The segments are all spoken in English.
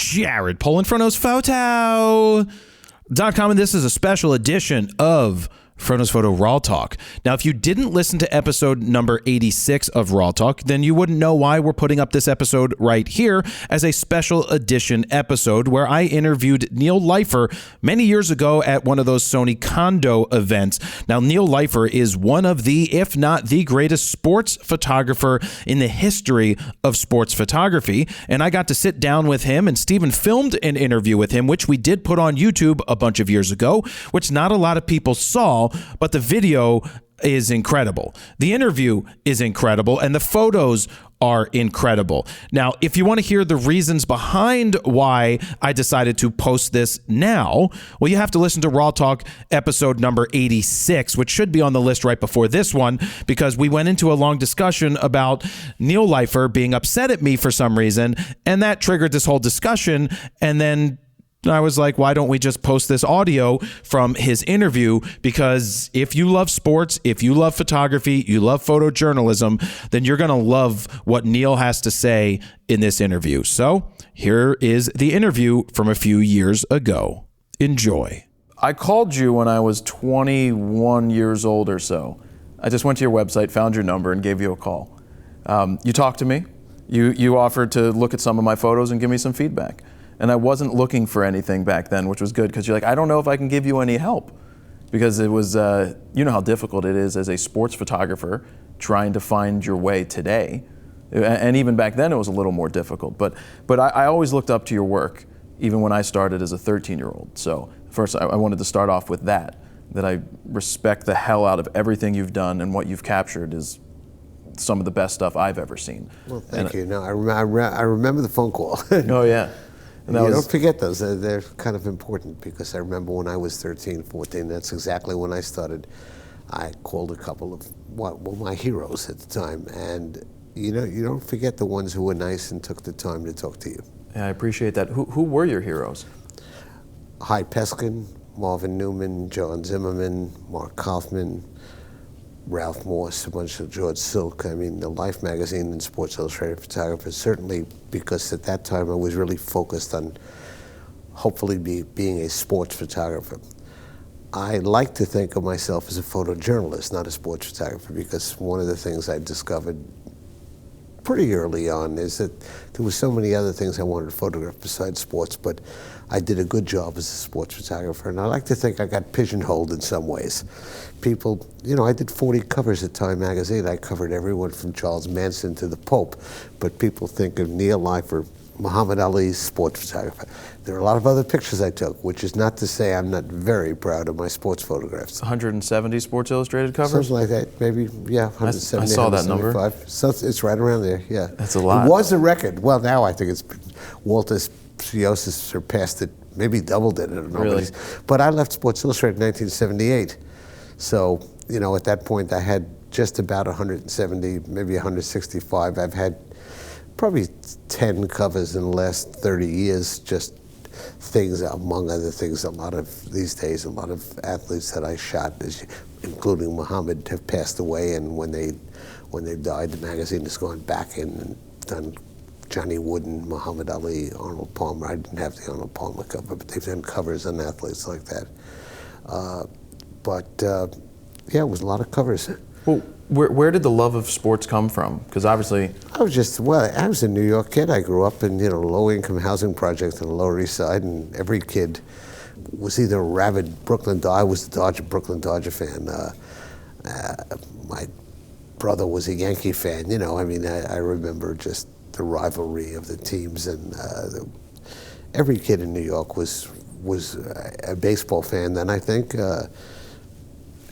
Jared Polin from Photo.com, and this is a special edition of Frono's Photo RAWtalk. Now, if you didn't listen to episode number 86 of RAWtalk, then you wouldn't know why we're putting up this episode right here as a special edition episode where I interviewed Neil Leifer many years ago at one of those Sony Kando events. Now, Neil Leifer is one of the, if not the greatest sports photographer in the history of sports photography, and I got to sit down with him, and Steven filmed an interview with him, which we did put on YouTube a bunch of years ago, which not a lot of people saw, but the video is incredible. The interview is incredible, and the photos are incredible. Now, if you want to hear the reasons behind why I decided to post this now, well, you have to listen to RAWtalk episode number 86, which should be on the list right before this one, because we went into a long discussion about Neil Leifer being upset at me for some reason, and that triggered this whole discussion, and then I was like, why don't we just post this audio from his interview? Because if you love sports, if you love photography, you love photojournalism, then you're going to love what Neil has to say in this interview. So here is the interview from a few years ago. Enjoy. I called you when I was 21 years old or so. I just went to your website, found your number, and gave you a call. You talked to me. You offered to look at some of my photos and give me some feedback. And I wasn't looking for anything back then, which was good, because you're like, I don't know if I can give you any help. Because it was, you know how difficult it is as a sports photographer trying to find your way today. And even back then it was a little more difficult. But I always looked up to your work, even when I started as a 13-year-old. So first I wanted to start off with that I respect the hell out of everything you've done, and what you've captured is some of the best stuff I've ever seen. Well, thank you. No, I remember the phone call. Oh, yeah. You don't forget those. They're kind of important, because I remember when I was 13, 14, that's exactly when I started. I called a couple of my heroes at the time, and you don't forget the ones who were nice and took the time to talk to you. Yeah, I appreciate that. Who were your heroes? Hy Peskin, Marvin Newman, John Zimmerman, Mark Kaufman, Ralph Morse, a bunch of George Silk. I mean, the Life magazine and Sports Illustrated photographers, certainly, because at that time I was really focused on hopefully being a sports photographer. I like to think of myself as a photojournalist, not a sports photographer, because one of the things I discovered pretty early on is that there were so many other things I wanted to photograph besides sports, but I did a good job as a sports photographer, and I like to think I got pigeonholed in some ways. People, I did 40 covers at Time magazine. I covered everyone from Charles Manson to the Pope, but people think of Neil Leifer, Muhammad Ali's sports photographer. There are a lot of other pictures I took, which is not to say I'm not very proud of my sports photographs. 170 Sports Illustrated covers? Something like that, maybe, yeah, 170, I saw that number. So it's right around there, yeah. That's a lot. It was a record. Well, now I think Walter Siosis surpassed it, maybe doubled it, I don't know. Really? But I left Sports Illustrated in 1978. So, at that point I had just about 170, maybe 165. I've had probably 10 covers in the last 30 years, just things, among other things, these days, a lot of athletes that I shot, including Muhammad, have passed away, and when they died, the magazine has gone back in and done Johnny Wooden, Muhammad Ali, Arnold Palmer. I didn't have the Arnold Palmer cover, but they've done covers on athletes like that. Yeah, it was a lot of covers. Well, where did the love of sports come from? Because obviously... I was a New York kid. I grew up in, low-income housing projects on the Lower East Side, and every kid was either a rabid Brooklyn Dodger. I was the Brooklyn Dodger fan. My brother was a Yankee fan. I remember just the rivalry of the teams, and every kid in New York was a baseball fan then, I think.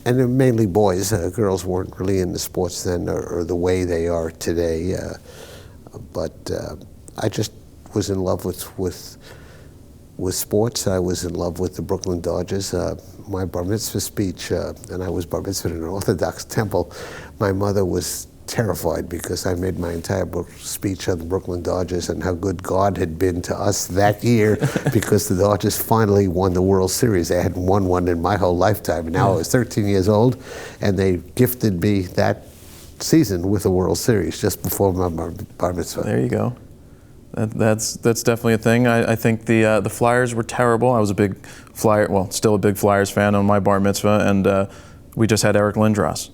And they're mainly boys. Girls weren't really into sports then, or the way they are today. But I just was in love with sports. I was in love with the Brooklyn Dodgers. My bar mitzvah speech, and I was bar mitzvah in an Orthodox temple. My mother was terrified because I made my entire speech on the Brooklyn Dodgers and how good God had been to us that year because the Dodgers finally won the World Series. They hadn't won one in my whole lifetime. Now I was 13 years old, and they gifted me that season with the World Series just before my bar mitzvah. There you go. That's definitely a thing. I think the Flyers were terrible. I was a big still a big Flyers fan on my bar mitzvah, and we just had Eric Lindros.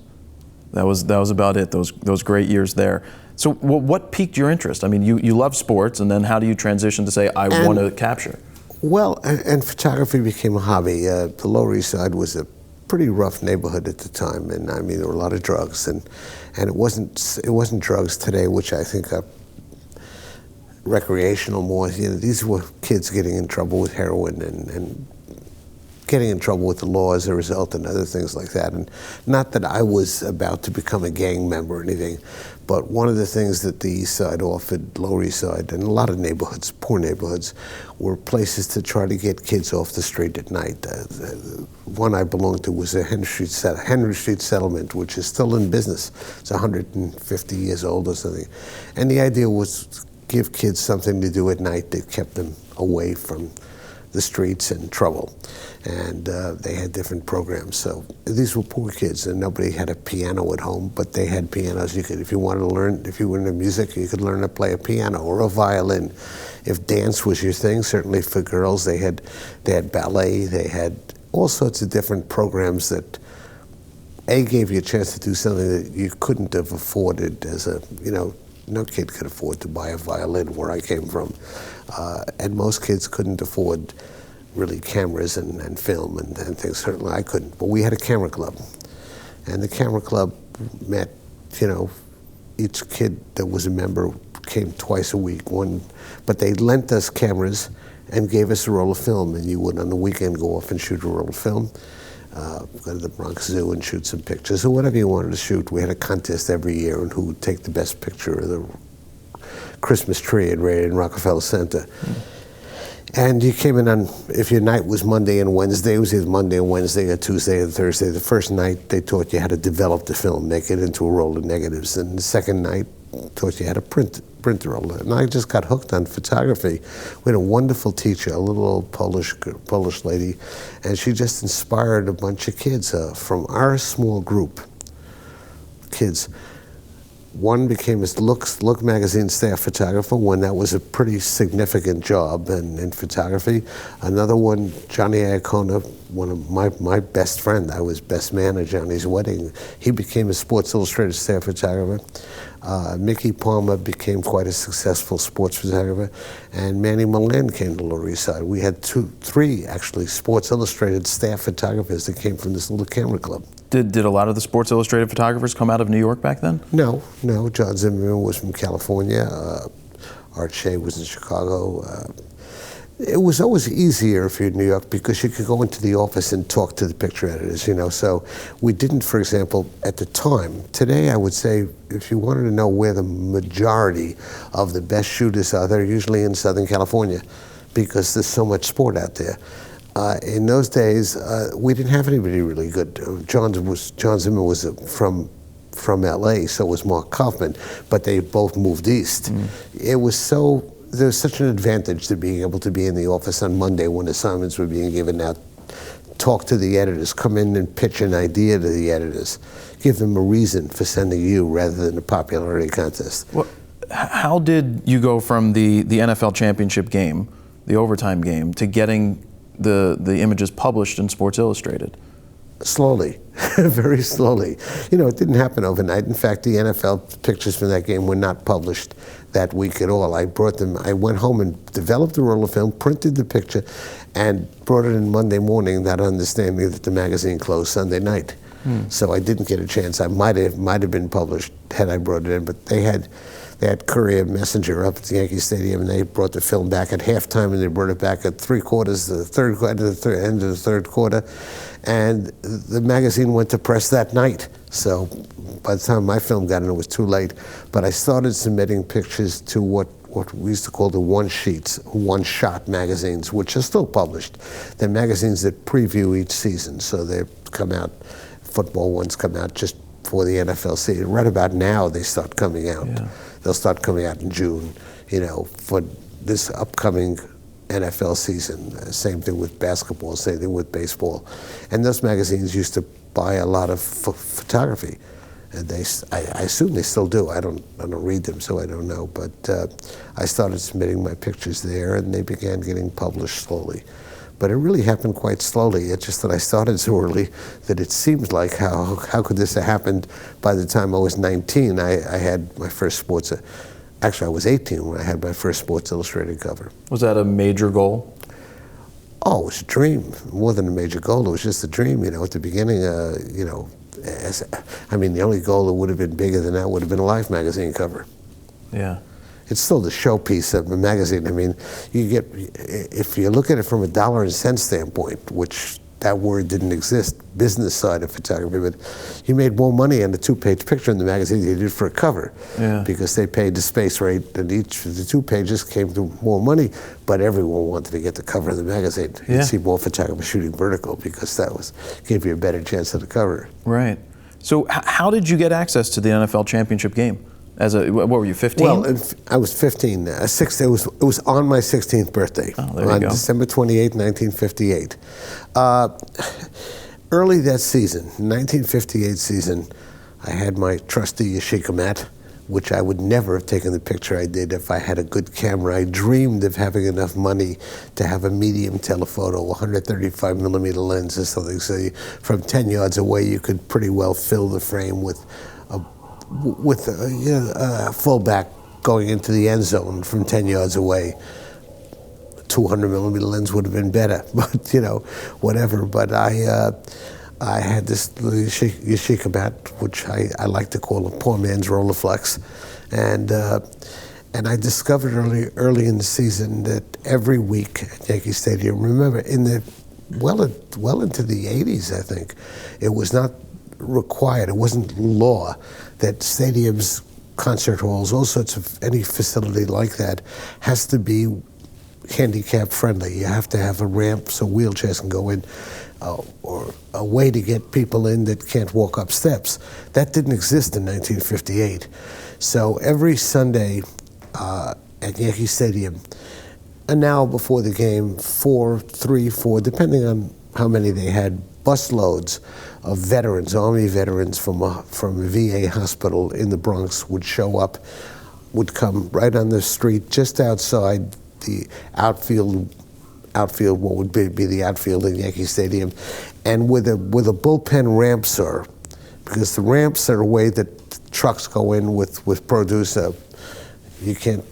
That was about it. Those great years there. So what piqued your interest? I mean, you love sports, and then how do you transition to say I want to capture? Well, and photography became a hobby. The Lower East Side was a pretty rough neighborhood at the time, and I mean there were a lot of drugs, and it wasn't drugs today, which I think are recreational more. You know, these were kids getting in trouble with heroin and getting in trouble with the law as a result, and other things like that. And not that I was about to become a gang member or anything, but one of the things that the East Side offered, Lower East Side, and a lot of neighborhoods, poor neighborhoods, were places to try to get kids off the street at night. One I belonged to was a Henry Street Settlement, which is still in business. It's 150 years old or something. And the idea was to give kids something to do at night that kept them away from the streets and trouble. And they had different programs. So these were poor kids, and nobody had a piano at home, but they had pianos. You could, if you wanted to learn, if you were into music, you could learn to play a piano or a violin. If dance was your thing, certainly for girls, they had ballet, they had all sorts of different programs that gave you a chance to do something that you couldn't have afforded as a, no kid could afford to buy a violin where I came from. And most kids couldn't afford really cameras and film and things. Certainly I couldn't. But we had a camera club. And the camera club met, each kid that was a member came twice a week. But they lent us cameras and gave us a roll of film. And you would on the weekend go off and shoot a roll of film. Go to the Bronx Zoo and shoot some pictures or whatever you wanted to shoot. We had a contest every year on who would take the best picture of the Christmas tree in Rockefeller Center. And you came in on, if your night was Monday and Wednesday, it was either Monday and Wednesday or Tuesday and Thursday. The first night, they taught you how to develop the film, make it into a roll of negatives. And the second night, taught you how to print the roll. And I just got hooked on photography. We had a wonderful teacher, a little old Polish lady, and she just inspired a bunch of kids from our small group, kids. One became his Look magazine staff photographer when that was a pretty significant job in photography. Another one, Johnny Iacona, one of my best friend. I was best man at Johnny's wedding. He became a Sports Illustrated staff photographer. Mickey Palmer became quite a successful sports photographer, and Manny Milan came to Lower East Side. We had three actually Sports Illustrated staff photographers that came from this little camera club. Did a lot of the Sports Illustrated photographers come out of New York back then? No. John Zimmerman was from California. Art Shea was in Chicago. It was always easier if you're in New York because you could go into the office and talk to the picture editors, So we didn't, for example, at the time. Today, I would say, if you wanted to know where the majority of the best shooters are, they're usually in Southern California because there's so much sport out there. In those days, we didn't have anybody really good. John Zimmer was from LA, so was Mark Kaufman, but they both moved east. There's such an advantage to being able to be in the office on Monday when assignments were being given out, talk to the editors, come in and pitch an idea to the editors, give them a reason for sending you rather than a popularity contest. Well, how did you go from the NFL championship game, the overtime game, to getting the images published in Sports Illustrated? Slowly, very slowly. It didn't happen overnight. In fact, the NFL pictures from that game were not published that week at all. I went home and developed a roll of film, printed the picture, and brought it in Monday morning, not understanding that the magazine closed Sunday night. So I didn't get a chance. I might have been published had I brought it in, but they had Courier Messenger up at the Yankee Stadium, and they brought the film back at halftime, and they brought it back at the end of the third quarter, and the magazine went to press that night. So by the time my film got in, it was too late. But I started submitting pictures to what we used to call the one-shot magazines, which are still published. They're magazines that preview each season, so they come out. Football ones come out just for the NFL season. Right about now, they start coming out. Yeah. They'll start coming out in June, for this upcoming NFL season. Same thing with basketball, same thing with baseball. And those magazines used to buy a lot of photography. And I assume they still do. I don't read them, so I don't know. But I started submitting my pictures there, and they began getting published slowly. But it really happened quite slowly. It's just that I started so early that it seems like how could this have happened by the time I was 19? I had my first sports. Actually, I was 18 when I had my first Sports Illustrated cover. Was that a major goal? Oh, it was a dream. More than a major goal, it was just a dream. At the beginning, the only goal that would have been bigger than that would have been a Life magazine cover. Yeah. It's still the showpiece of a magazine. I mean, if you look at it from a dollar and cent standpoint, which that word didn't exist, business side of photography, but you made more money on a 2-page picture in the magazine than you did for a cover, because they paid the space rate, and each of the 2 pages came to more money, but everyone wanted to get the cover of the magazine. You'd see more photographers shooting vertical because gave you a better chance at the cover. Right. So how did you get access to the NFL championship game? What were you, 15? Well, I was 15. It was on my 16th birthday, on December 28, 1958. Early that season, 1958 season, I had my trusty Yashica mat, which I would never have taken the picture I did if I had a good camera. I dreamed of having enough money to have a medium telephoto, 135 millimeter lens or something, so from 10 yards away you could pretty well fill the frame with a fullback going into the end zone from 10 yards away. 200 millimeter lens would have been better, but whatever. But I had this Yashica mat, which I like to call a poor man's Rolleiflex, and I discovered early in the season that every week at Yankee Stadium, remember well into the 80s, I think, it was not required, it wasn't law that stadiums, concert halls, all sorts of any facility like that has to be handicap friendly. You have to have a ramp so wheelchairs can go in, or a way to get people in that can't walk up steps. That didn't exist in 1958. So every Sunday at Yankee Stadium, an hour before the game, 4, depending on how many they had, busloads of veterans, Army veterans from a VA hospital in the Bronx would show up, would come right on the street just outside the outfield, what would be the outfield in Yankee Stadium, and with a bullpen ramp, sir, because the ramps are the way that trucks go in with produce. You can't,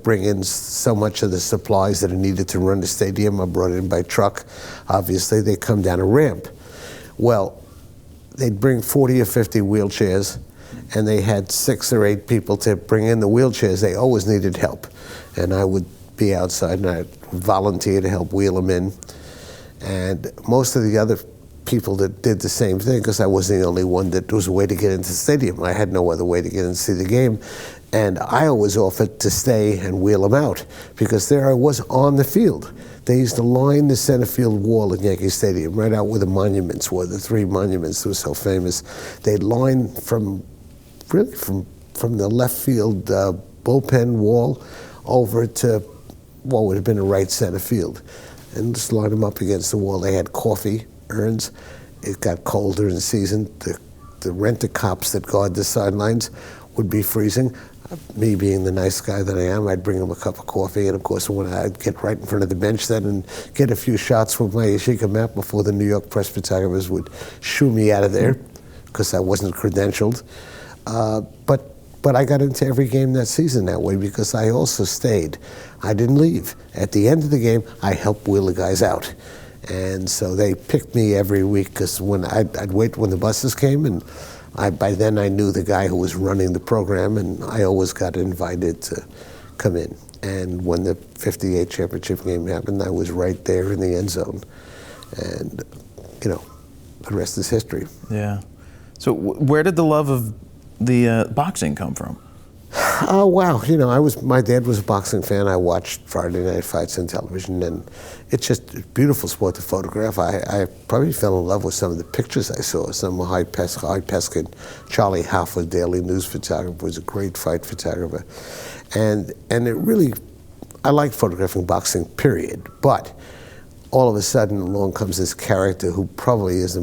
bring in so much of the supplies that are needed to run the stadium are brought in by truck. Obviously, they come down a ramp. Well, they'd bring 40 or 50 wheelchairs, and they had 6 or 8 people to bring in the wheelchairs. They always needed help, and I would be outside and I'd volunteer to help wheel them in. And most of the other people that did the same thing, because I wasn't the only one that was a way to get into the stadium. I had no other way to get in and see the game. And I always offered to stay and wheel them out, because there I was on the field. They used to line the center field wall at Yankee Stadium, right out where the monuments were, the 3 monuments that were so famous. They'd line from the left field bullpen wall over to what would have been a right center field, and just line them up against the wall. They had coffee urns. It got colder in the season. The rent-a-cops that guard the sidelines would be freezing. Me being the nice guy that I am, I'd bring them a cup of coffee, and of course when I'd get right in front of the bench then and get a few shots with my Yashica map before the New York press photographers would shoo me out of there because I wasn't credentialed. But I got into every game that season that way because I also stayed. I didn't leave. At the end of the game, I helped wheel the guys out. And so they picked me every week because when I'd wait when the buses came, and by then I knew the guy who was running the program, and I always got invited to come in. And when the 58 championship game happened, I was right there in the end zone. And, the rest is history. Yeah. So where did the love of the boxing come from? Oh, wow. My dad was a boxing fan. I watched Friday night fights on television, and it's just a beautiful sport to photograph. I probably fell in love with some of the pictures I saw. Some High Peskin, Charlie Hoffler, Daily News photographer, was a great fight photographer. And it really, I like photographing boxing, period. But all of a sudden along comes this character who probably is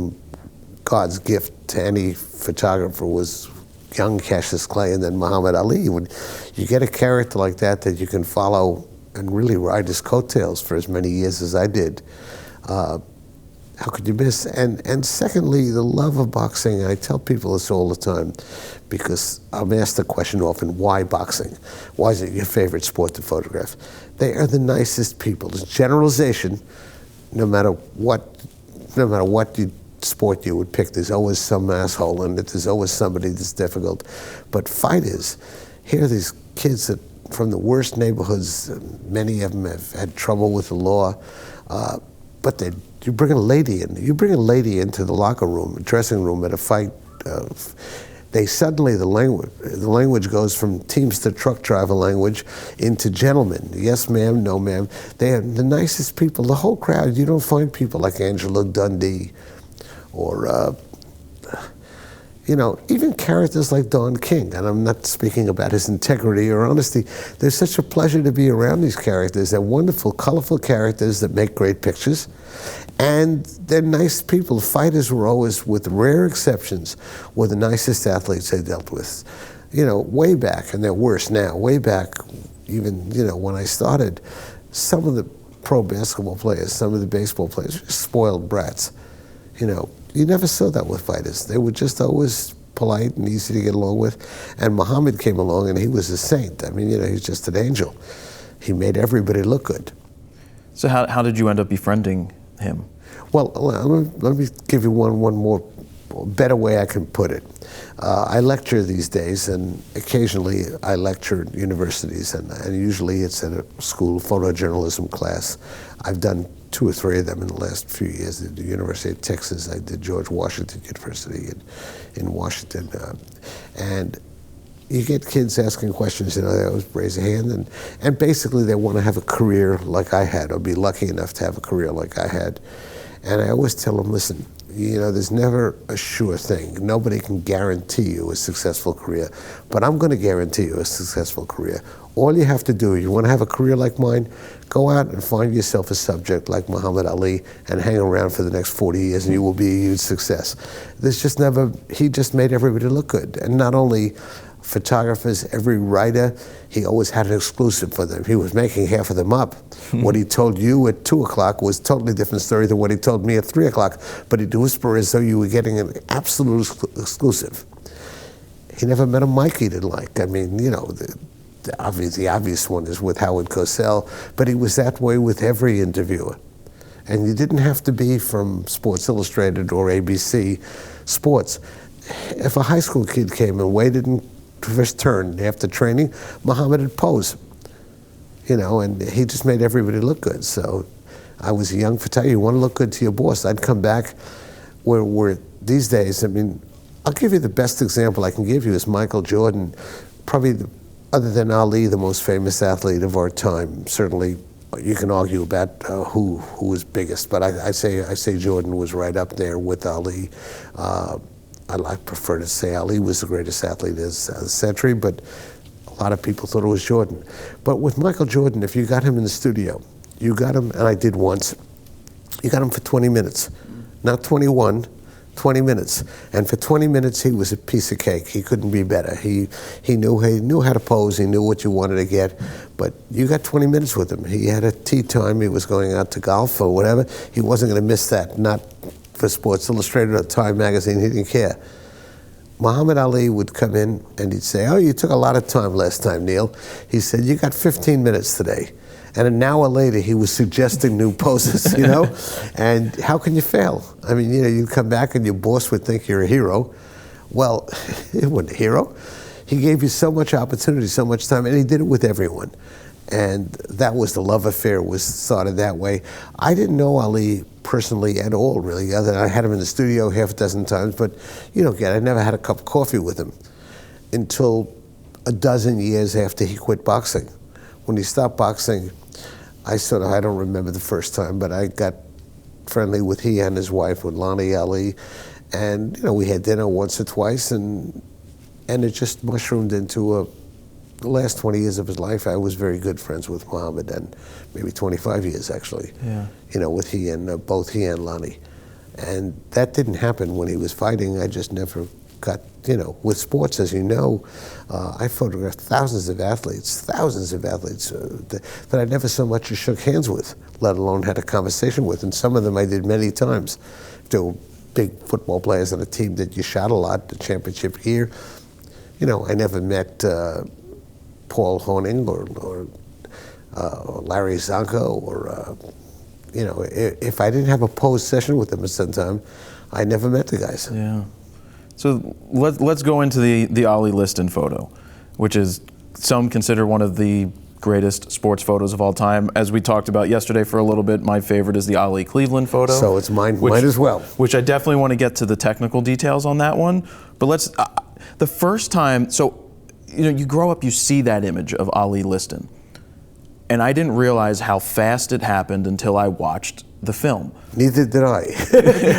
God's gift to any photographer, was young Cassius Clay and then Muhammad Ali. When you get a character like that you can follow and really ride his coattails for as many years as I did, how could you miss? And secondly, the love of boxing. I tell people this all the time because I'm asked the question often, why boxing? Why is it your favorite sport to photograph? They are the nicest people. It's generalization, no matter what sport you would pick, there's always some asshole in it. There's always somebody that's difficult. But fighters, here are these kids that from the worst neighborhoods, many of them have had trouble with the law, but you bring a lady in. You bring a lady into the locker room, dressing room at a fight. They suddenly the language goes from Teamster truck driver language into gentlemen. Yes, ma'am. No, ma'am. They are the nicest people. The whole crowd. You don't find people like Angelo Dundee, or even characters like Don King. And I'm not speaking about his integrity or honesty. There's such a pleasure to be around these characters. They're wonderful, colorful characters that make great pictures. And they're nice people. Fighters were always, with rare exceptions, were the nicest athletes I dealt with. Way back, and they're worse now, way back, even, when I started, some of the pro basketball players, some of the baseball players, were spoiled brats. You never saw that with fighters. They were just always polite and easy to get along with. And Muhammad came along, and he was a saint. I mean, he's just an angel. He made everybody look good. So how did you end up befriending him? Well, let me give you one more better way I can put it. I lecture these days, and occasionally I lecture at universities, and usually it's at a school photojournalism class. I've done 2 or 3 of them in the last few years. At the University of Texas, I did George Washington University in Washington. And you get kids asking questions, they always raise a hand, and basically they want to have a career like I had, or be lucky enough to have a career like I had. And I always tell them, listen, there's never a sure thing. Nobody can guarantee you a successful career, but I'm going to guarantee you a successful career. All you have to do, you want to have a career like mine, go out and find yourself a subject like Muhammad Ali and hang around for the next 40 years and you will be a huge success. He just made everybody look good. And not only photographers, every writer, he always had an exclusive for them. He was making half of them up. What he told you at 2 o'clock was a totally different story than what he told me at 3 o'clock, but he'd whisper as though you were getting an absolute exclusive. He never met a mic he didn't like. I mean, the obvious one is with Howard Cosell, but he was that way with every interviewer. And you didn't have to be from Sports Illustrated or ABC Sports. If a high school kid came and waited in first turn after training, Muhammad would pose, and he just made everybody look good. So I was a young photographer. You want to look good to your boss. I'd come back where these days, I'll give you the best example I can give you is Michael Jordan, probably other than Ali, the most famous athlete of our time. Certainly, you can argue about who was biggest, but I say Jordan was right up there with Ali. I prefer to say Ali was the greatest athlete of the century, but a lot of people thought it was Jordan. But with Michael Jordan, if you got him in the studio, you got him, and I did once, you got him for 20 minutes, not 21, 20 minutes. And for 20 minutes, he was a piece of cake. He couldn't be better. He knew how to pose. He knew what you wanted to get. But you got 20 minutes with him. He had a tea time. He was going out to golf or whatever. He wasn't going to miss that, not for Sports Illustrated or Time magazine. He didn't care. Muhammad Ali would come in and he'd say, "Oh, you took a lot of time last time, Neil." He said, "You got 15 minutes today." And an hour later, he was suggesting new poses, And how can you fail? I mean, you come back and your boss would think you're a hero. Well, he wasn't a hero. He gave you so much opportunity, so much time, and he did it with everyone. And that was the love affair, was started that way. I didn't know Ali personally at all, really, other than I had him in the studio half a dozen times, but I never had a cup of coffee with him until a dozen years after he quit boxing. When he stopped boxing, I don't remember the first time, but I got friendly with he and his wife, with Lonnie Ali, and we had dinner once or twice, and it just mushroomed into the last 20 years of his life. I was very good friends with Muhammad, and maybe 25 years actually. Yeah. With both he and Lonnie, and that didn't happen when he was fighting. I just never got, with sports, as you know, I photographed thousands of athletes that I never so much as shook hands with, let alone had a conversation with. And some of them I did many times. There were big football players on a team that you shot a lot, the championship year. I never met Paul Honing or Larry Zonko or, if I didn't have a pose session with them at some time, I never met the guys. Yeah. So let's go into the Ollie Liston photo, which is some consider one of the greatest sports photos of all time. As we talked about yesterday for a little bit, my favorite is the Ollie Cleveland photo. So it's mine as well. Which I definitely want to get to the technical details on that one. But let's, the first time, so you grow up, you see that image of Ollie Liston. And I didn't realize how fast it happened until I watched the film. Neither did I.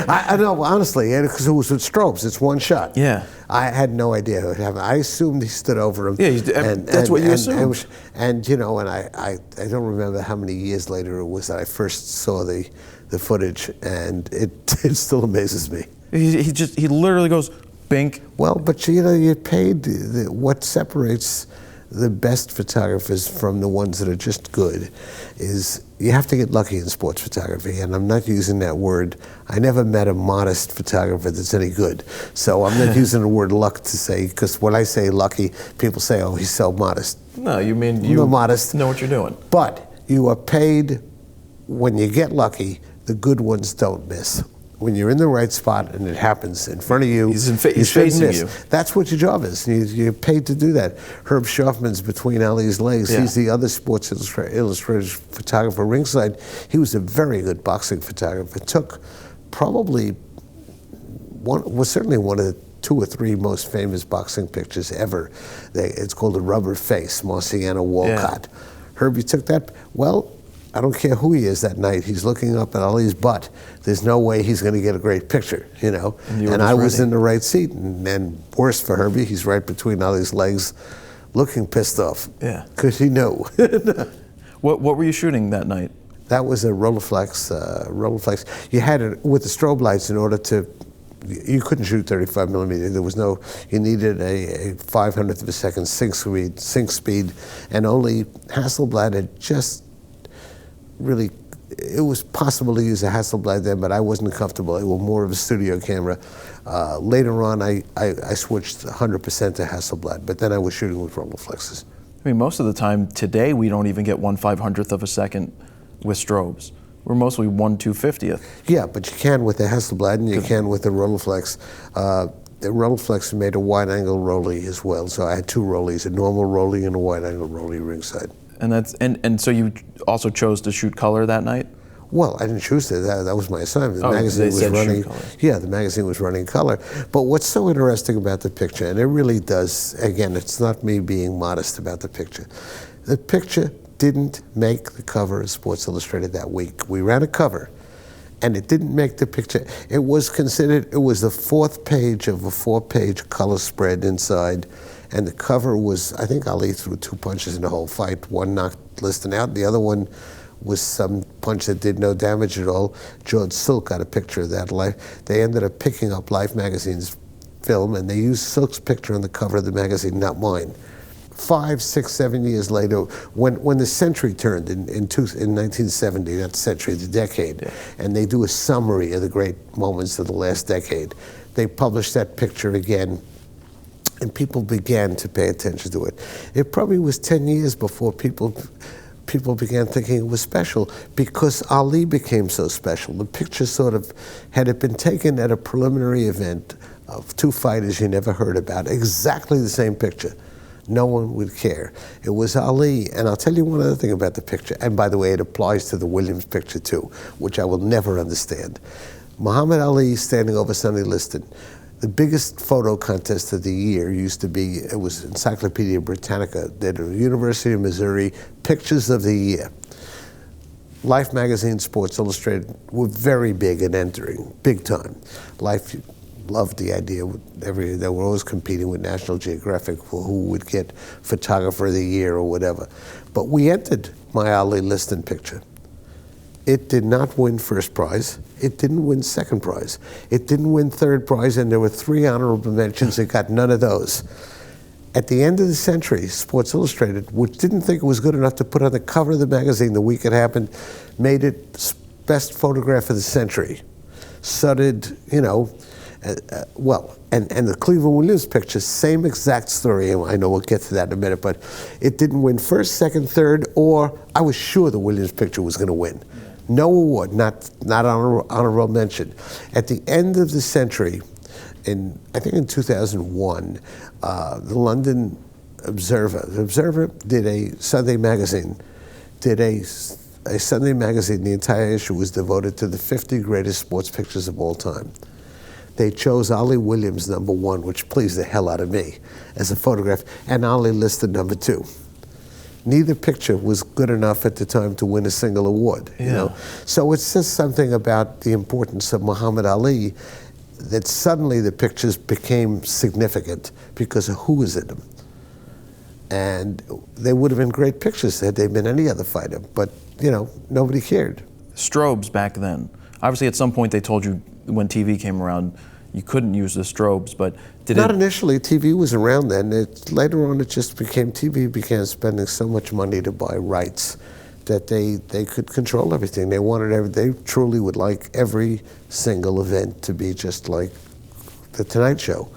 I know, honestly, because it was with strobes. It's one shot. Yeah. I had no idea who it happened. I assumed he stood over him. Yeah, that's what you assumed. And I don't remember how many years later it was that I first saw the footage, and it still amazes me. He literally goes, bink. Well, but you paid what separates the best photographers from the ones that are just good is you have to get lucky in sports photography, and I'm not using that word. I never met a modest photographer that's any good, so I'm not using the word luck to say, because when I say lucky, people say, oh, he's so modest. No, you mean you modest. Know what you're doing. But you are paid when you get lucky. The good ones don't miss. When you're in the right spot and it happens in front of you, he's facing you. That's what your job is. You're paid to do that. Herb Schaufman's between Ali's legs. Yeah. He's the other Sports Illustrated photographer ringside. He was a very good boxing photographer. Took probably certainly one of the 2 or 3 most famous boxing pictures ever. It's called The Rubber Face, Marciano Walcott. Yeah. Herbie took that. Well, I don't care who he is that night. He's looking up at Ali's butt. There's no way he's going to get a great picture, And I was in the right seat, and worse for Herbie, he's right between Ali's legs, looking pissed off. Yeah. Because he knew. What were you shooting that night? That was a Rolleiflex. You had it with the strobe lights in order to. You couldn't shoot 35 millimeter. There was no. You needed a 500th of a second sync speed, and only Hasselblad had just. Really, it was possible to use a Hasselblad then, but I wasn't comfortable. It was more of a studio camera. Later on, I switched 100% to Hasselblad, but then I was shooting with Rolleiflexes. I mean, most of the time today, we don't even get 1/500th of a second with strobes. We're mostly 1/250th. Yeah, but you can with the Hasselblad, and you can with the Rolleiflex. The Rolleiflex made a wide-angle rollie as well, so I had 2 rollies, a normal rollie and a wide-angle rollie ringside. And so you also chose to shoot color that night? Well, I didn't choose to. That was my assignment. The magazine was running. Yeah, the magazine was running color. But what's so interesting about the picture, and it really does. Again, it's not me being modest about the picture. The picture didn't make the cover of Sports Illustrated that week. We ran a cover, and it didn't make the picture. It was considered. It was the 4th page of a 4-page color spread inside. And the cover was, I think Ali threw 2 punches in the whole fight. One knocked Liston out, the other one was some punch that did no damage at all. George Silk got a picture of that. They ended up picking up Life magazine's film, and they used Silk's picture on the cover of the magazine, not mine. 5, 6, 7 years later, when the century turned in 1970, not the century, the decade, and they do a summary of the great moments of the last decade, they published that picture again. And people began to pay attention to it. It probably was 10 years before people began thinking it was special, because Ali became so special. The picture sort of, had it been taken at a preliminary event of 2 fighters you never heard about, exactly the same picture, no one would care. It was Ali, and I'll tell you one other thing about the picture, and by the way, it applies to the Williams picture too, which I will never understand. Muhammad Ali standing over Sonny Liston. The biggest photo contest of the year used to be, it was Encyclopedia Britannica, did a University of Missouri Pictures of the Year. Life magazine, Sports Illustrated were very big at entering, big time. Life loved the idea. They were always competing with National Geographic for who would get Photographer of the Year or whatever. But we entered my Ali Liston picture. It did not win first prize. It didn't win second prize. It didn't win third prize, and there were 3 honorable mentions. It got none of those. At the end of the century, Sports Illustrated, which didn't think it was good enough to put on the cover of the magazine the week it happened, made it best photograph of the century. So did, and the Cleveland Williams picture, same exact story. I know we'll get to that in a minute, but it didn't win first, second, third, or I was sure the Williams picture was going to win. No award, not honorable mention. At the end of the century, I think in 2001, the London Observer did a Sunday magazine, a Sunday magazine. The entire issue was devoted to the 50 greatest sports pictures of all time. They chose Ollie Williams #1, which pleased the hell out of me, as a photograph, and Ollie listed #2. Neither picture was good enough at the time to win a single award. So it's just something about the importance of Muhammad Ali, that suddenly the pictures became significant because of who was in them. And they would have been great pictures had they been any other fighter, but nobody cared. Strobes back then. Obviously at some point they told you when TV came around you couldn't use the strobes, but Not initially. TV was around then. Later on it just became, TV began spending so much money to buy rights that they could control everything. They truly would like every single event to be just like the Tonight Show.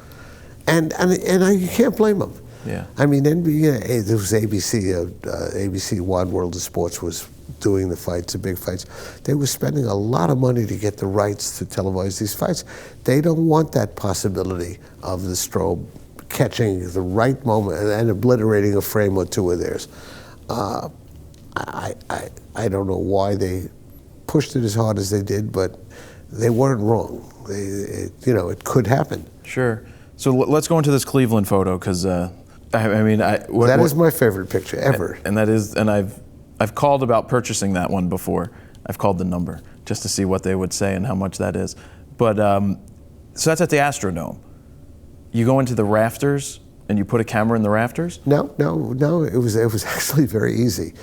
And you can't blame them. Yeah. I mean, NBA, there was ABC Wide World of Sports was doing the fights, the big fights. They were spending a lot of money to get the rights to televise these fights. They don't want that possibility of the strobe catching the right moment and obliterating a frame or two of theirs. I don't know why they pushed it as hard as they did, but they weren't wrong. It could happen. Sure. So let's go into this Cleveland photo, because that is my favorite picture ever. And I've called about purchasing that one before. I've called the number just to see what they would say and how much that is. But so that's at the Astrodome. You go into the rafters and you put a camera in the rafters? No. It was actually very easy.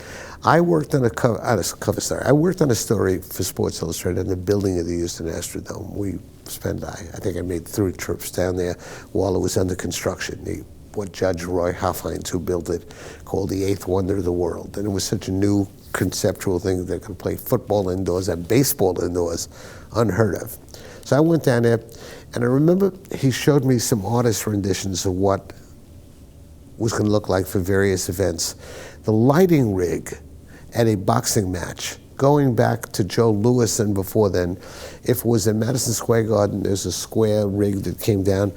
I worked on cover story. I worked on a story for Sports Illustrated on the building of the Houston Astrodome. We spent, I think I made 3 trips down there while it was under construction. What Judge Roy Hoffheinz, who built it, called the 8th wonder of the world. And it was such a new conceptual thing that they could play football indoors and baseball indoors, unheard of. So I went down there, and I remember he showed me some artist renditions of what was going to look like for various events. The lighting rig at a boxing match, going back to Joe Louis and before then, if it was in Madison Square Garden, there's a square rig that came down,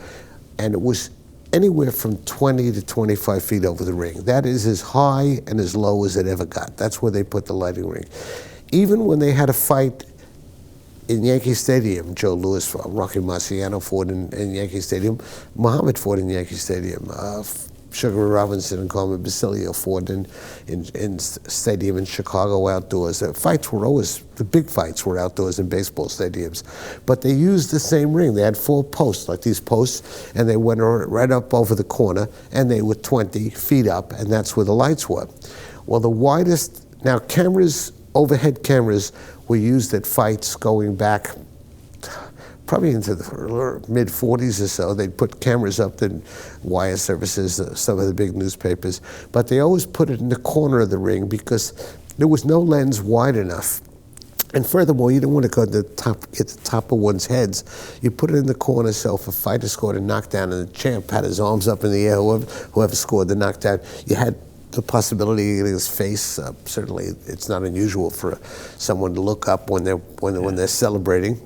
and it was anywhere from 20 to 25 feet over the ring. That is as high and as low as it ever got. That's where they put the lighting ring. Even when they had a fight in Yankee Stadium, Joe Louis, Rocky Marciano fought in Yankee Stadium, Muhammad fought in Yankee Stadium, Sugar Ray Robinson and Carmen Basilio fought in stadium in Chicago outdoors. The fights were always, the big fights were outdoors in baseball stadiums. But they used the same ring. They had 4 posts, like these posts, and they went right up over the corner, and they were 20 feet up, and that's where the lights were. Well, the widest, now cameras, overhead cameras, were used at fights going back probably into the mid-40s or so. They'd put cameras up in wire services, some of the big newspapers, but they always put it in the corner of the ring because there was no lens wide enough. And furthermore, you don't want to go to the top, get the top of one's heads. You put it in the corner, so if a fighter scored a knockdown and the champ had his arms up in the air, whoever scored the knockdown, you had the possibility of getting his face. Certainly, it's not unusual for someone to look up when they're celebrating.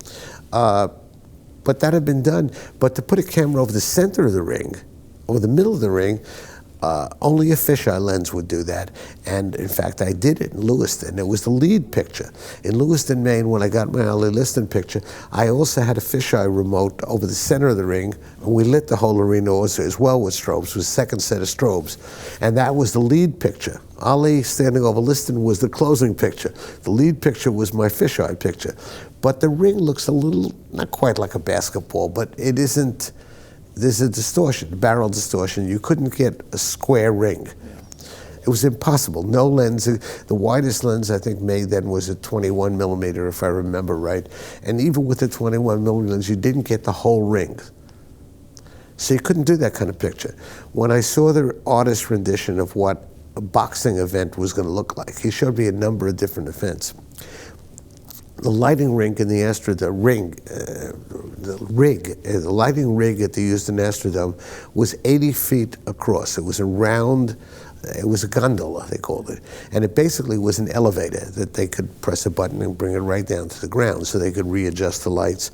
But that had been done. But to put a camera over the center of the ring, or the middle of the ring, only a fisheye lens would do that. And in fact, I did it in Lewiston. It was the lead picture. In Lewiston, Maine, when I got my Ollie Liston picture, I also had a fisheye remote over the center of the ring, and we lit the whole arena as well with strobes. It was a second set of strobes. And that was the lead picture. Ali standing over Liston was the closing picture. The lead picture was my fisheye picture. But the ring looks a little, not quite like a basketball, but it isn't. There's a distortion, barrel distortion. You couldn't get a square ring. It was impossible. No lens. The widest lens I think made then was a 21 millimeter, if I remember right. And even with the 21 millimeter lens, you didn't get the whole ring. So you couldn't do that kind of picture. When I saw the artist's rendition of what a boxing event was going to look like, he showed me a number of different events. The lighting rig in the the lighting rig that they used in Astrodome was 80 feet across. It was a round, it was a gondola, they called it. And it basically was an elevator that they could press a button and bring it right down to the ground so they could readjust the lights.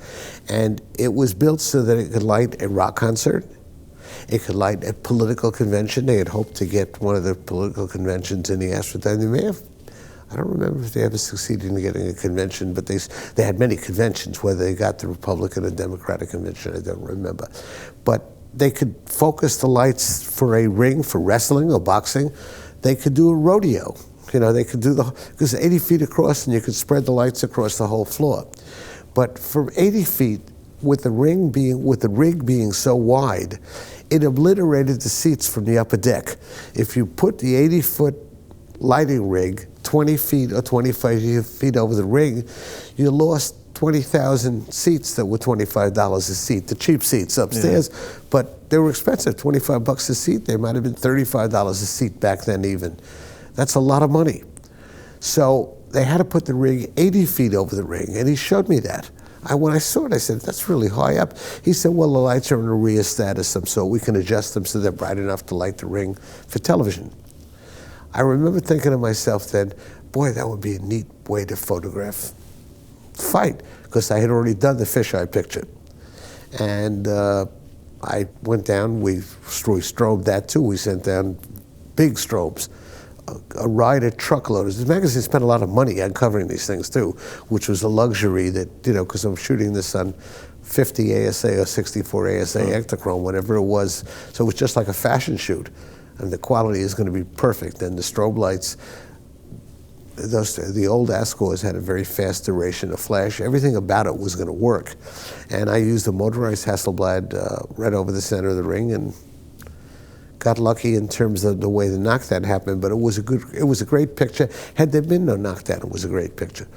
And it was built so that it could light a rock concert. It could light a political convention. They had hoped to get one of the political conventions in the Astrodome. They may have, I don't remember if they ever succeeded in getting a convention, but they had many conventions, whether they got the Republican or Democratic convention, I don't remember. But they could focus the lights for a ring, for wrestling or boxing. They could do a rodeo. You know, they could do because 80 feet across and you could spread the lights across the whole floor. But from 80 feet, with the rig being so wide, it obliterated the seats from the upper deck. If you put the 80-foot lighting rig 20 feet or 25 feet over the rig, you lost 20,000 seats that were $25 a seat, the cheap seats upstairs, but they were expensive, $25 a seat. They might have been $35 a seat back then even. That's a lot of money. So they had to put the rig 80 feet over the ring, and he showed me that. When I saw it, I said, that's really high up. He said, well, the lights are in a rheostat of some sort. We can adjust them so they're bright enough to light the ring for television. I remember thinking to myself then, boy, that would be a neat way to photograph fight, because I had already done the fisheye picture. And I went down, we strobed that too. We sent down big strobes, a ride of truckloads. The magazine spent a lot of money on covering these things too, which was a luxury that, you know, because I'm shooting this on 50 ASA or 64 ASA Ektachrome, whatever it was. So it was just like a fashion shoot. And the quality is going to be perfect. And the strobe lights, the old Ascors had a very fast duration of flash. Everything about it was going to work. And I used a motorized Hasselblad right over the center of the ring and got lucky in terms of the way the knockdown happened. But it was a great picture. Had there been no knockdown, it was a great picture.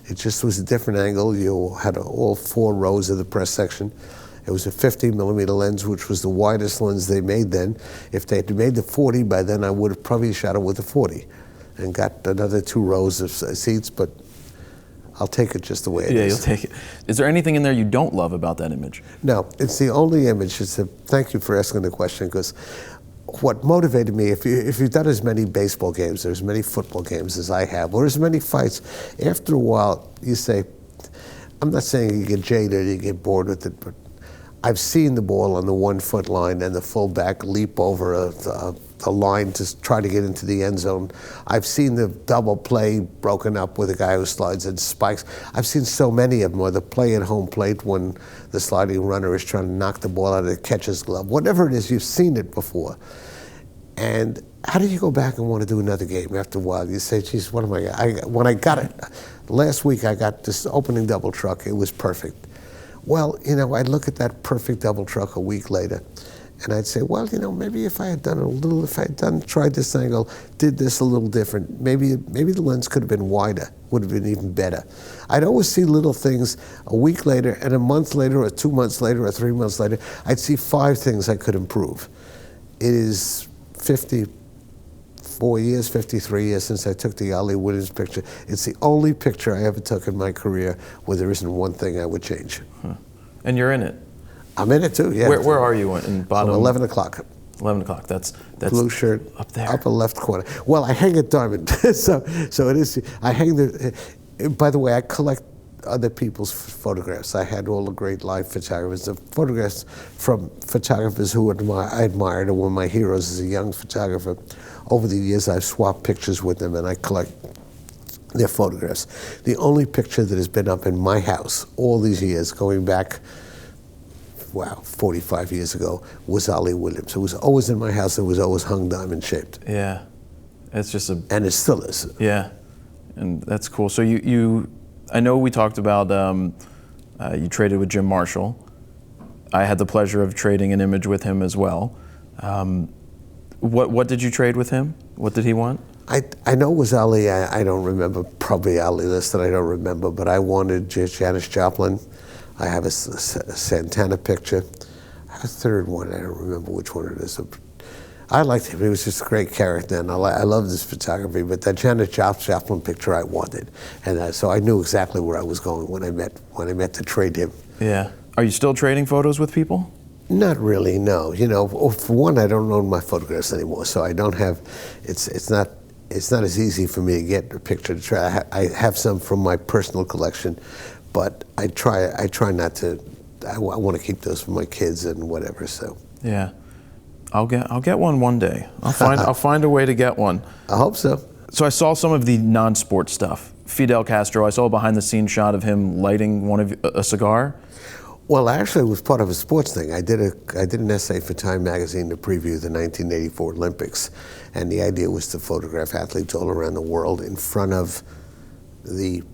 It just was a different angle. You had all 4 rows of the press section. It was a 50 millimeter lens, which was the widest lens they made then. If they had made the 40 by then, I would have probably shot it with a 40 and got another 2 rows of seats, but I'll take it just the way it is. Yeah, you'll take it. Is there anything in there you don't love about that image? No, it's the only image. Thank you for asking the question, because what motivated me, if you've done as many baseball games or as many football games as I have, or as many fights, after a while you say, I'm not saying you get jaded, you get bored with it, but I've seen the ball on the 1 foot line and the fullback leap over a line to try to get into the end zone. I've seen the double play broken up with a guy who slides and spikes. I've seen so many of them, or the play at home plate when the sliding runner is trying to knock the ball out of the catcher's glove. Whatever it is, you've seen it before. And how do you go back and want to do another game after a while? You say, geez, what am when I got it, last week I got this opening double truck, it was perfect. Well, you know, I'd look at that perfect double truck a week later, and I'd say, well, you know, maybe if I had tried this angle, did this a little different, maybe the lens could have been wider, would have been even better. I'd always see little things a week later, and a month later, or 2 months later, or 3 months later, I'd see 5 things I could improve. It is 54 years, 53 years since I took the Ali Williams picture. It's the only picture I ever took in my career where there isn't one thing I would change. Huh. And you're in it? I'm in it too, yeah. Where are you in bottom? 11 o'clock. 11 o'clock, that's blue shirt, up there. Upper left corner. Well, I hang at Diamond, so it is, I hang by the way, I collect other people's photographs. I had all the great live photographers, the photographs from photographers who I admired and were my heroes as a young photographer. Over the years, I've swapped pictures with them, and I collect their photographs. The only picture that has been up in my house all these years, going back, 45 years ago, was Ali Williams. It was always in my house. It was always hung diamond shaped. Yeah, it's just and it still is. Yeah, and that's cool. So I know we talked about you traded with Jim Marshall. I had the pleasure of trading an image with him as well. What did you trade with him? What did he want? I know it was Ali. I don't remember. Probably Ali listed. I don't remember. But I wanted Janis Joplin. I have a Santana picture. I have a third one. I don't remember which one it is. I liked him. He was just a great character, and I loved his photography. But that Janis Joplin picture I wanted, and so I knew exactly where I was going when I met to trade him. Yeah. Are you still trading photos with people? Not really, no. You know, for one, I don't own my photographs anymore, so I don't have. It's not as easy for me to get a picture to try. I have some from my personal collection, but I try not to. I want to keep those for my kids and whatever. So. Yeah. I'll get one day. I'll find a way to get one. I hope so. So I saw some of the non-sport stuff. Fidel Castro. I saw a behind-the-scenes shot of him lighting a cigar. Well, actually, it was part of a sports thing. I did an essay for Time magazine to preview the 1984 Olympics, and the idea was to photograph athletes all around the world in front of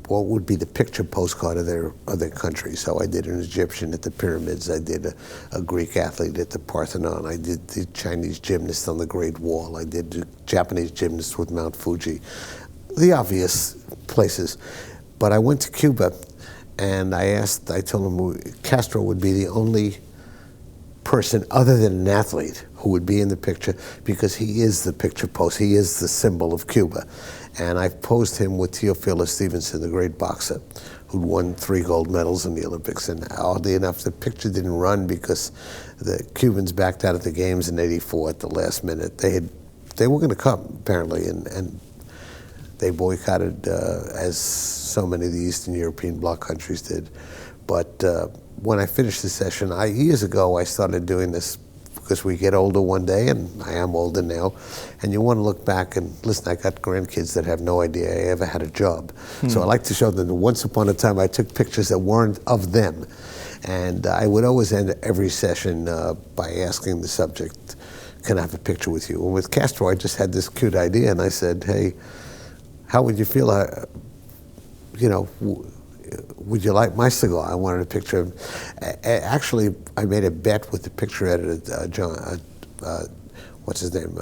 what would be the picture postcard of their country. So I did an Egyptian at the pyramids. I did a Greek athlete at the Parthenon. I did the Chinese gymnast on the Great Wall. I did the Japanese gymnast with Mount Fuji. The obvious places. But I went to Cuba, and I told him Castro would be the only person other than an athlete who would be in the picture, because he is the picture post. He is the symbol of Cuba. And I posed him with Teofilo Stevenson, the great boxer, who'd won 3 gold medals in the Olympics. And oddly enough, the picture didn't run because the Cubans backed out of the games in '84 at the last minute. They were going to come, apparently, and they boycotted, as so many of the Eastern European bloc countries did. But when I finished the session, years ago, I started doing this because we get older one day, and I am older now, and you want to look back and listen, I got grandkids that have no idea I ever had a job. So I like to show them that once upon a time I took pictures that weren't of them. And I would always end every session by asking the subject, can I have a picture with you? And with Castro, I just had this cute idea, and I said, hey, how would you feel, would you like my cigar? I wanted a picture of. Actually, I made a bet with the picture editor, what's his name?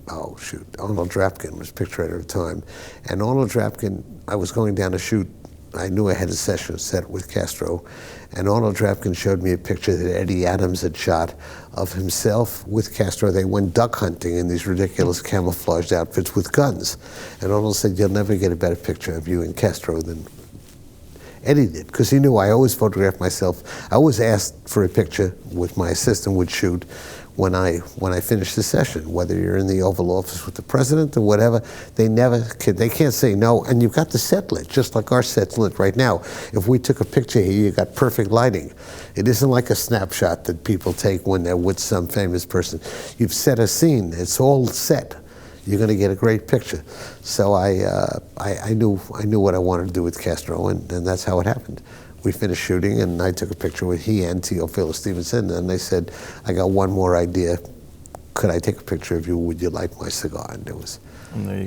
Arnold Drapkin was picture editor at the time. And Arnold Drapkin, I was going down to shoot. I knew I had a session set with Castro, and Arnold Drapkin showed me a picture that Eddie Adams had shot of himself with Castro. They went duck hunting in these ridiculous camouflaged outfits with guns. And Arnold said, you'll never get a better picture of you and Castro than Eddie did, because he knew I always photographed myself. I always asked for a picture with my assistant would shoot when I finished the session, whether you're in the Oval Office with the president or whatever. They can't say no, and you've got the set lit, just like our set's lit right now. If we took a picture here, you got perfect lighting. It isn't like a snapshot that people take when they're with some famous person. You've set a scene, it's all set. You're going to get a great picture. So I knew what I wanted to do with Castro, and that's how it happened. We finished shooting, and I took a picture with he and Teofilo Stevenson, and they said, I got one more idea. Could I take a picture of you? Would you like my cigar? And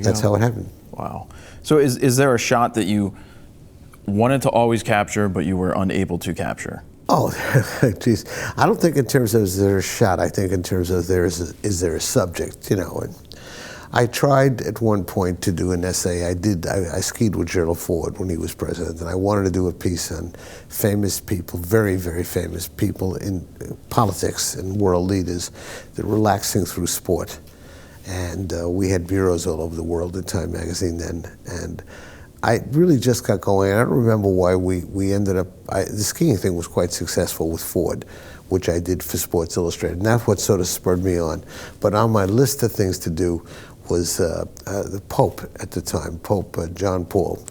that's how it happened. Wow. So is there a shot that you wanted to always capture, but you were unable to capture? Oh, geez. I don't think in terms of is there a shot. I think in terms of is there a subject, And I tried at one point to do an essay. I skied with Gerald Ford when he was president, and I wanted to do a piece on famous people, very, very famous people in politics and world leaders that were relaxing through sport. And we had bureaus all over the world at Time magazine then. And I really just got going. I don't remember why we ended up, the skiing thing was quite successful with Ford, which I did for Sports Illustrated. And that's what sort of spurred me on. But on my list of things to do was the Pope at the time, Pope John Paul,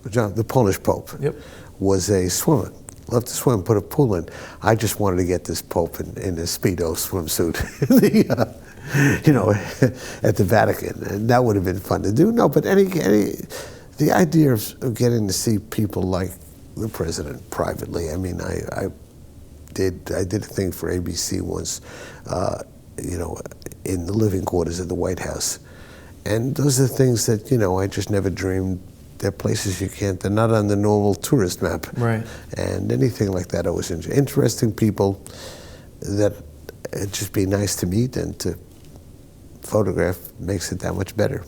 the Polish Pope, was a swimmer. Loved to swim, put a pool in. I just wanted to get this Pope in a Speedo swimsuit, at the Vatican. And that would have been fun to do. No, but the idea of getting to see people like the president privately. I mean, I did a thing for ABC once, in the living quarters of the White House. And those are things that, I just never dreamed. They're places they're not on the normal tourist map. Right. And anything like that, I was interesting people that it'd just be nice to meet and to photograph makes it that much better.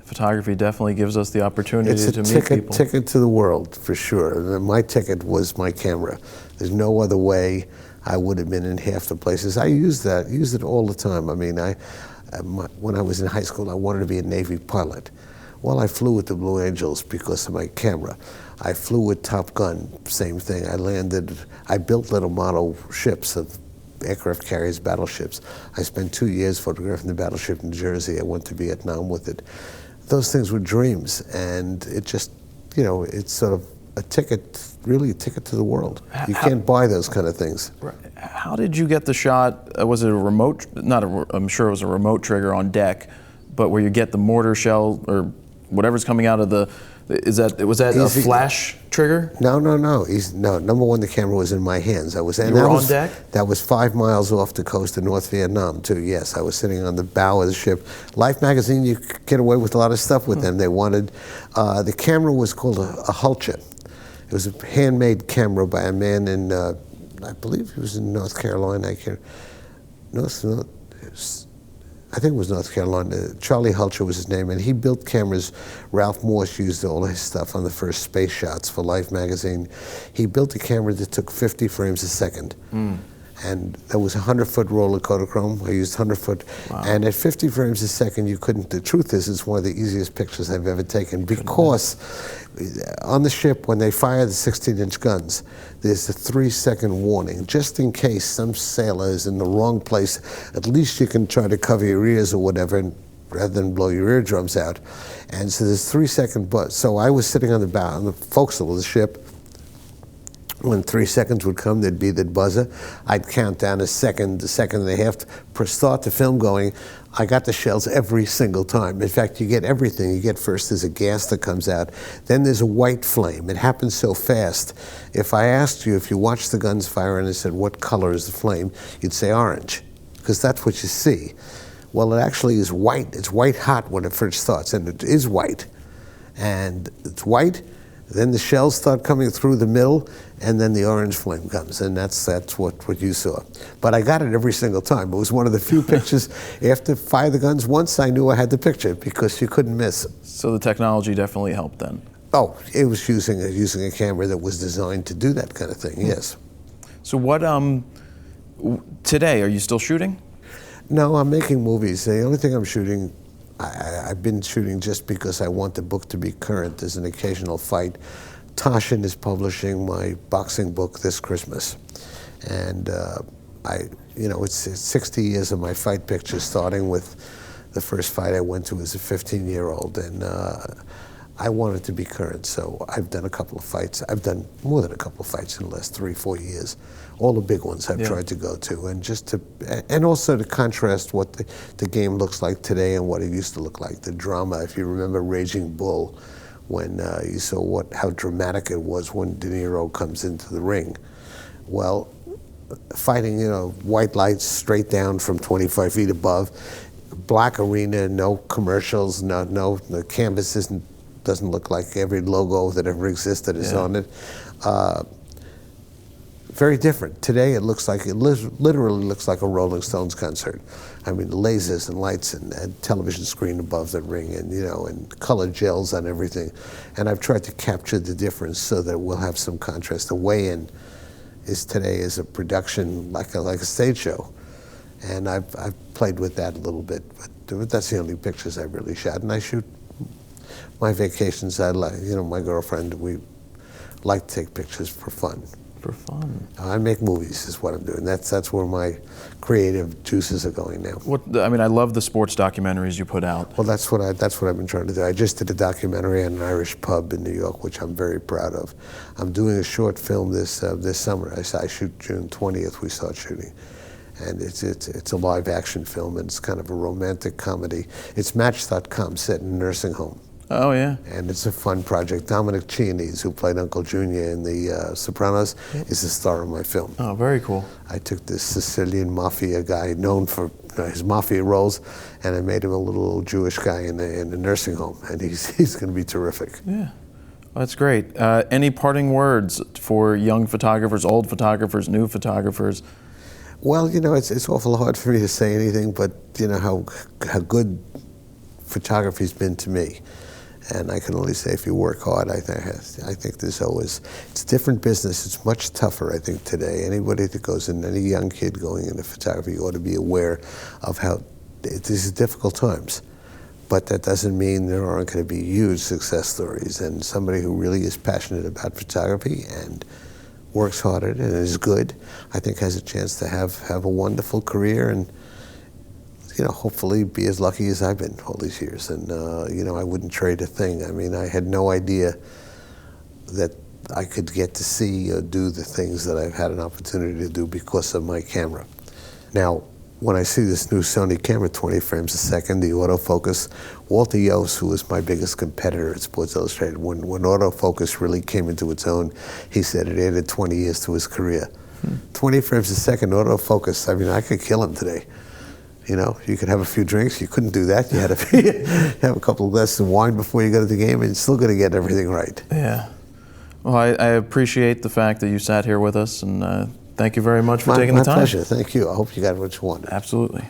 Photography definitely gives us the opportunity It's a to meet people. ticket to the world, for sure. My ticket was my camera. There's no other way I would have been in half the places. I used it all the time. I mean, when I was in high school, I wanted to be a Navy pilot. Well, I flew with the Blue Angels because of my camera. I flew with Top Gun, same thing. I built little model ships of aircraft carriers, battleships. I spent 2 years photographing the battleship in Jersey. I went to Vietnam with it. Those things were dreams, and it just, it's sort of a ticket, really a ticket to the world. You can't buy those kind of things. How did you get the shot? Was it a remote, I'm sure it was a remote trigger on deck, but where you get the mortar shell or whatever's coming out of was that a flash trigger? No. Number one, the camera was in my hands. You were on deck? That was 5 miles off the coast of North Vietnam, too. Yes, I was sitting on the bow of the ship. Life magazine, you could get away with a lot of stuff with them. They wanted, the camera was called a Hulcher. It was a handmade camera by a man in, I believe he was in North Carolina. I think it was North Carolina. Charlie Hulcher was his name, and he built cameras. Ralph Morse used all his stuff on the first space shots for Life magazine. He built a camera that took 50 frames a second. And there was a 100-foot roll of Kodachrome. I used 100-foot. Wow. And at 50 frames a second, you couldn't, the truth is, it's one of the easiest pictures I've ever taken, because on the ship, when they fire the 16-inch guns, there's a 3-second warning. Just in case some sailor is in the wrong place, at least you can try to cover your ears or whatever, and rather than blow your eardrums out. And so there's 3-second buzz. So I was sitting on the bow, on the forecastle of the ship. When 3 seconds would come, there'd be the buzzer. I'd count down a second and a half to start the film going. I got the shells every single time. In fact, you get everything. You get first, there's a gas that comes out. Then there's a white flame. It happens so fast. If I asked you, if you watched the guns fire and I said, what color is the flame? You'd say orange, because that's what you see. Well, it actually is white. It's white hot when it first starts, and it is white. And it's white. Then the shells start coming through the middle, and then the orange flame comes, and that's what you saw. But I got it every single time. It was one of the few pictures. After fire the guns once, I knew I had the picture, because you couldn't miss. So the technology definitely helped then. Oh, it was using a camera that was designed to do that kind of thing. Yes. So what? Today, are you still shooting? No, I'm making movies. The only thing I'm shooting, I've been shooting just because I want the book to be current. There's an occasional fight. Toshin is publishing my boxing book this Christmas, and it's 60 years of my fight pictures, starting with the first fight I went to as a 15-year-old, and I want it to be current. So I've done a couple of fights. I've done more than a couple of fights in the last 3-4 years. All the big ones I've tried to go to, and also to contrast what the game looks like today and what it used to look like. The drama, if you remember Raging Bull, when you saw how dramatic it was when De Niro comes into the ring. Well, fighting, white lights straight down from 25 feet above, black arena, no commercials, no the canvas doesn't look like every logo that ever existed is on it. Very different. Today it literally looks like a Rolling Stones concert. I mean, lasers and lights and television screen above the ring, and colored gels on everything. And I've tried to capture the difference so that we'll have some contrast. The weigh-in today is a production like a stage show. And I've played with that a little bit, but that's the only pictures I really shot. And I shoot my vacations. My girlfriend, we like to take pictures for fun. For fun. I make movies is what I'm doing. That's where my creative juices are going now. I love the sports documentaries you put out. Well, that's what I've been trying to do. I just did a documentary on an Irish pub in New York, which I'm very proud of. I'm doing a short film this summer. I shoot June 20th. We start shooting, and it's a live action film, and it's kind of a romantic comedy. It's Match.com set in a nursing home. Oh, yeah. And it's a fun project. Dominic Chianese, who played Uncle Junior in The Sopranos, is the star of my film. Oh, very cool. I took this Sicilian mafia guy known for his mafia roles, and I made him a little Jewish guy in a nursing home, and he's going to be terrific. Yeah, well, that's great. Any parting words for young photographers, old photographers, new photographers? Well, it's awful hard for me to say anything, but how good photography's been to me. And I can only say if you work hard, I think there's always, it's a different business. It's much tougher, I think, today. Anybody that goes in, any young kid going into photography ought to be aware of how these are difficult times. But that doesn't mean there aren't going to be huge success stories. And somebody who really is passionate about photography and works hard at it and is good, I think has a chance to have a wonderful career and hopefully be as lucky as I've been all these years. And, I wouldn't trade a thing. I mean, I had no idea that I could get to see or do the things that I've had an opportunity to do because of my camera. Now, when I see this new Sony camera, 20 frames a second, the autofocus, Walter Yost, who was my biggest competitor at Sports Illustrated, when autofocus really came into its own, he said it added 20 years to his career. 20 frames a second autofocus, I mean, I could kill him today. You could have a few drinks. You couldn't do that. You had to have a couple of glasses of wine before you go to the game, and you're still going to get everything right. Yeah. Well, I appreciate the fact that you sat here with us, and thank you very much for taking the time. My pleasure. Thank you. I hope you got what you wanted. Absolutely.